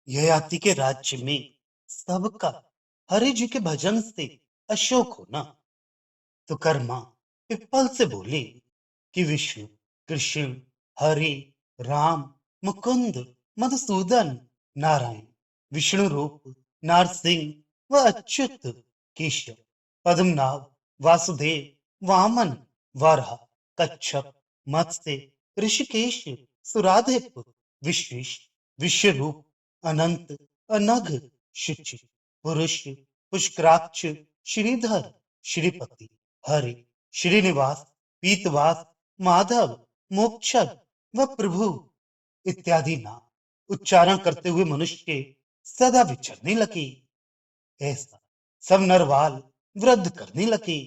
ययाति के राज्य में सबका हरि जी के भजन से अशोक होना। तो कर्मा पिप्पल से बोले कि विष्णु, कृष्ण, हरि, राम, मुकुंद, मधुसूदन, नारायण, विष्णु रूप, नारसिंह व अच्युत, केशव, पद्मनाभ, वासुदेव, वामन, वराह, कच्छप, मत्स्य, ऋषिकेश, सुराधिप, विश्वेश, विश्वरूप, अनंत, अनघ, शुचि, पुरुष, पुष्कराक्ष, श्रीधर, श्रीपति, हरि, श्रीनिवास, पीतवास, माधव, मोक्षद व प्रभु इत्यादि नाम उच्चारण करते हुए मनुष्य सदा विचरने लगे। ऐसा सब नरवाल वृद्ध करने लगे।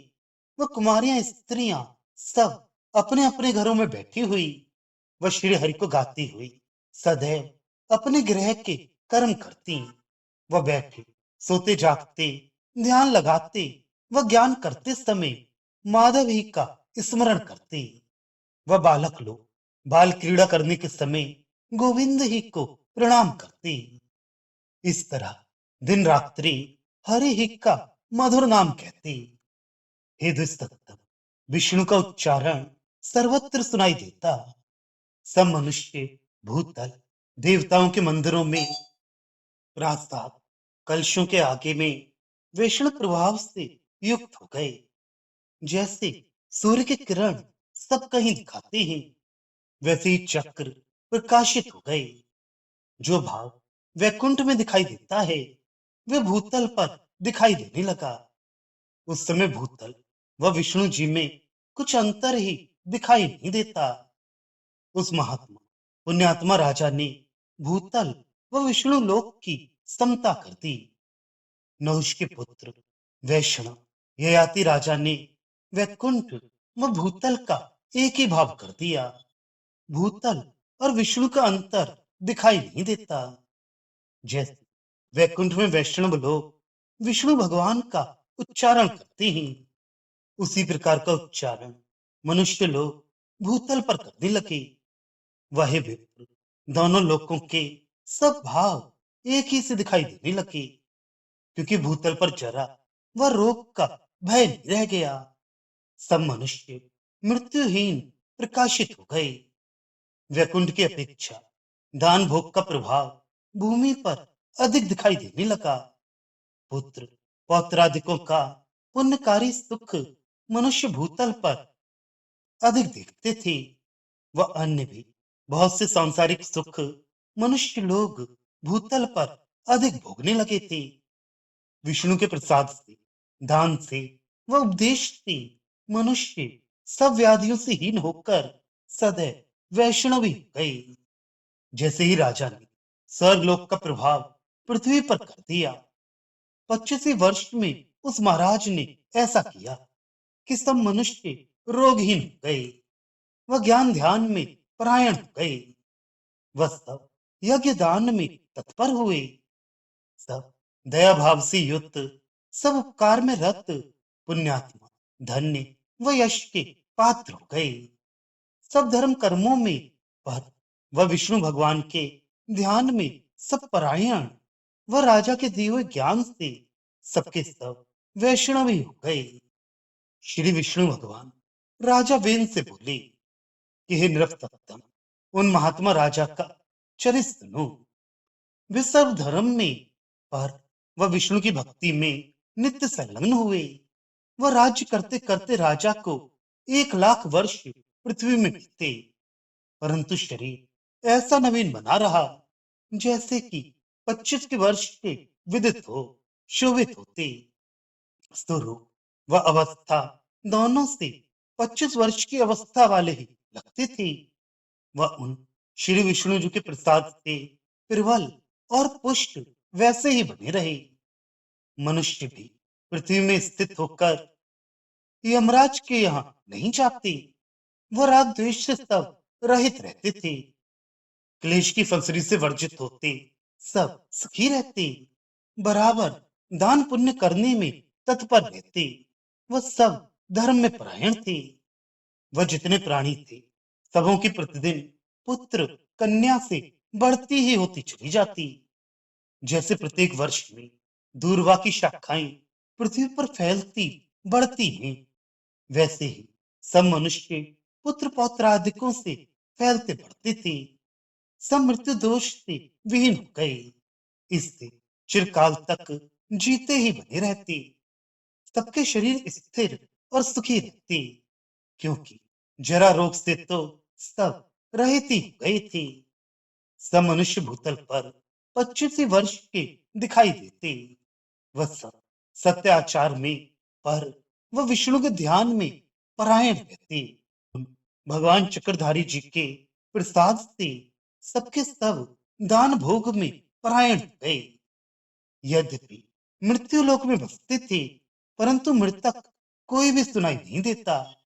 वह कुमारियां स्त्रियां सब अपने अपने घरों में बैठी हुई वह श्री हरि को गाती हुई सदैव अपने गृह के कर्म करती। वह बैठे, सोते जागते, ध्यान लगाते व ज्ञान करते समय माधव ही का स्मरण करते। वह बालक लोग बाल क्रीड़ा करने के समय गोविंद ही को प्रणाम करते। इस तरह दिन रात्रि हरि ही का मधुर नाम कहते। हे दुस्तत्व, विष्णु का उच्चारण सर्वत्र सुनाई देता। सब मनुष्य, भूतल, देवताओं के मंदिरों में, प्रासाद, कलशों के आगे में वैष्णव प्रभाव से युक्त हो गए। जैसे सूर्य के किरण सब कहीं दिखाते हैं, वैसे ही चक्र प्रकाशित हो गए। जो भाव वैकुंठ में दिखाई देता है, वे भूतल पर दिखाई देने लगा। उस समय भूतल व विष्णु जी में कुछ अंतर ही दिखाई नहीं देता। उस महात्मा पुण्यात्मा राजा ने भूतल व विष्णु लोक की समता कर दी। नहुष के पुत्र वैष्णव ययाति राजा ने वैकुंठ व भूतल का एक ही भाव कर दिया। भूतल और विष्णु का अंतर दिखाई नहीं देता। जैसे वैकुंठ में वैष्णव लोग विष्णु भगवान का उच्चारण करते हैं, उसी प्रकार का उच्चारण मनुष्य लोग भूतल पर करने लगे। वह विप्र, दोनों लोकों के सब भाव एक ही से दिखाई देने लगे, क्योंकि भूतल पर जरा वह रोग का भय नहीं रह गया। सब मनुष्य मृत्युहीन प्रकाशित हो गए। वैकुंठ की अपेक्षा दान भोग का प्रभाव भूमि पर अधिक दिखाई देने लगा। पुत्र पौत्रादिकों का पुण्यकारी सुख मनुष्य भूतल पर अधिक देखते थे। वह अन्य भी बहुत से सांसारिक सुख मनुष्य लोग भूतल पर अधिक भोगने लगे थे। विष्णु के प्रसाद से, दान से व उपदेश से मनुष्य सब व्याधियों से हीन होकर सदैव वैष्णवी हो गए। जैसे ही राजा ने स्वर्गलोक का प्रभाव पृथ्वी पर कर दिया, 25वें वर्ष में उस महाराज ने ऐसा किया कि सब मनुष्य रोगहीन हो गए। वह ज्ञान ध्यान में परायण हो गए। वह सब यज्ञ दान में तत्पर हुए। सब दया भाव से युक्त, सब उपकार में रत, पुण्यात्मा, धन्य व यश के पात्र हो गए। सब धर्म कर्मों में पर वह विष्णु भगवान के ध्यान में सब परायण व राजा के दिए हुए ज्ञान से सबके सब वैष्णवी हो गए। श्री विष्णु भगवान राजा वेन से बोले कि हे नृपतप्तम, उन महात्मा राजा का चरित्र सुनो। वे सब धर्म में पर वह विष्णु की भक्ति में नित्य संलग्न हुए। वह राज्य करते करते राजा को 1 लाख वर्ष पृथ्वी में बीते, परंतु शरीर ऐसा नवीन बना रहा जैसे कि 25 के वर्ष के विदित हो, शोभित होते। स्वरूप व अवस्था दोनों से 25 वर्ष की अवस्था वाले ही लगते थे। वह उन श्री विष्णु जी के प्रसाद से प्रबल और पुष्ट वैसे ही बने रहे। मनुष्य भी पृथ्वी में स्थित होकर यमराज के यहाँ नहीं जाते। वह राग द्वेष से सब रहित रहते थे। क्लेश की फंसरी से वर्जित होते, सब सुखी रहते। बराबर दान पुण्य करने में तत्पर रहते। वह सब धर्म में परायण थे। वह जितने प्राणी थे, सबों की प्रतिदिन पुत्र कन्या से बढ़ती ही होती चली जाती। जैसे प्रत्येक वर्ष में दूर्वा की शाखाएं पृथ्वी पर फैलती बढ़ती हैं, वैसे ही सब मनुष्य पुत्र पौत्रादिकों से फैलते बढ़ते थे। सब मृत्यु दोष से विहीन हो गए। इससे चिरकाल तक जीते ही बने रहते। सबके शरीर स्थिर और सुखी रहते, क्योंकि जरा रोग से तो सब रहित ही हो गए थे। सब मनुष्य भूतल पर 25 वर्ष के दिखाई देते। वह सब सत्य आचार में, पर वह विष्णु के ध्यान में परायण रहते। भगवान चक्रधारी जी के प्रसाद से सबके सब दान भोग में परायण हो गए। यद्यपि मृत्यु लोक में बसते थे, परंतु मृतक कोई भी सुनाई नहीं देता।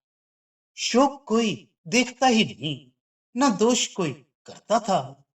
शोक कोई देखता ही नहीं, न दोष कोई करता था।